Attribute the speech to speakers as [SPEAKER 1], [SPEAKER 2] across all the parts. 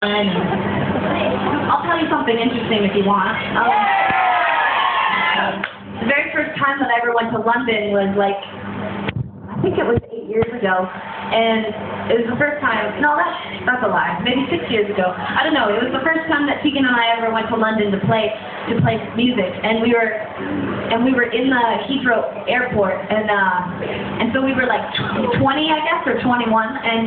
[SPEAKER 1] I'll tell you something interesting if you want. The very first time that I ever went to London was like, I think it was 8 years ago, and it was the first time, no, that's a lie, maybe 6 years ago. I don't know, it was the first time that Tegan and I ever went to London to play music, and we were in the Heathrow airport, and so we were like 20, I guess, or 21, and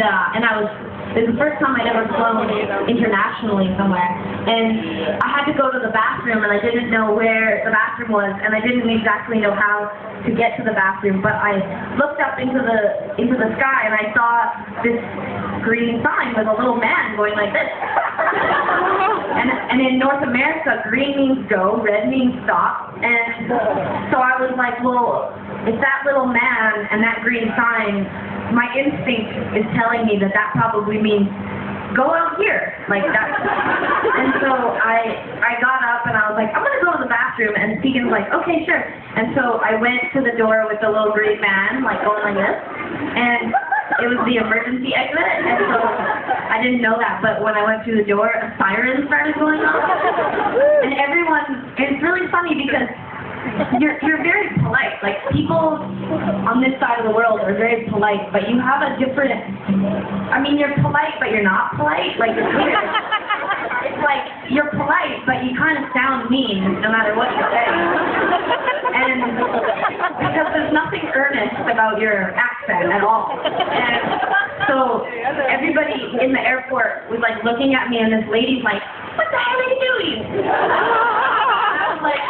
[SPEAKER 1] it was the first time I'd ever flown internationally somewhere, and I had to go to the bathroom, and I didn't know where the bathroom was, and I didn't exactly know how to get to the bathroom, but I looked up into the sky, and I saw this green sign with a little man going like this. And in North America, green means go, red means stop, and so I was like, well, if that little man and that green sign, my instinct is telling me that probably means go out here, like that. And so I got up and I was like, I'm gonna go to the bathroom, and Tegan's like, okay, sure. And so I went to the door with the little green man, like going like this, and it was the emergency exit, and so I didn't know that, but when I went through the door, a siren started going off, and everyone, it's really funny because you're very polite. Like, people on this side of the world are very polite, but you have a different, I mean, you're polite, but you're not polite. Like, it's weird. It's like, you're polite, but you kind of sound mean no matter what you say. And because there's nothing earnest about your accent at all. And so everybody in the airport was like looking at me, and this lady's like, what the hell are you doing? And I was like,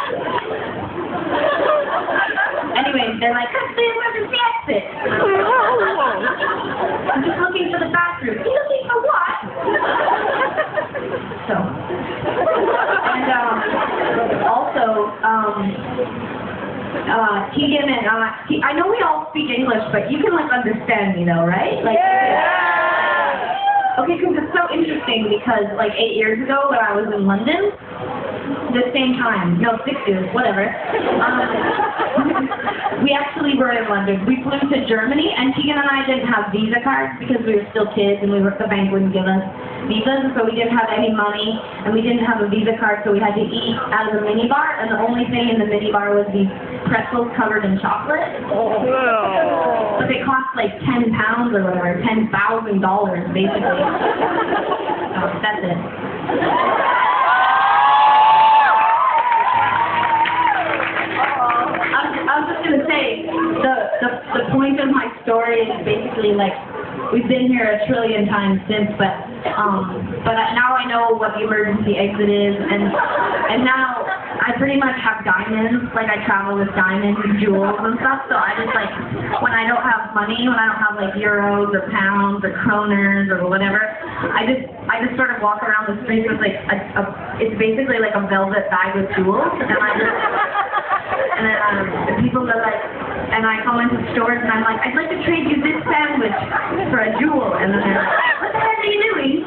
[SPEAKER 1] anyways, they're like, that's the emergency exit. I'm just looking for the bathroom. You looking for what? So, and also, Tegan and I know we all speak English, but you can like understand me though, right? Like, okay, because it's so interesting because like 8 years ago when I was in London, the same time, no, 6 years, whatever, we actually were in London. We flew to Germany, and Tegan and I didn't have Visa cards because we were still kids, and the bank wouldn't give us visas, so we didn't have any money, and we didn't have a Visa card, so we had to eat out of the minibar, and the only thing in the minibar was these pretzels covered in chocolate. But they cost like 10 pounds or whatever, $10,000 basically. That's it. I was just going to say, the point of my story is basically like, we've been here a trillion times since, but now I know what the emergency exit is, and now I pretty much have diamonds, like I travel with diamonds and jewels and stuff, so I just like, when I don't have money, when I don't have like euros or pounds or kroners or whatever, I just sort of walk around the streets with like it's basically like a velvet bag with jewels, and then people are like, and I go into stores and I'm like, I'd like to trade you this sandwich for a jewel, and then they're like, what the heck are you doing?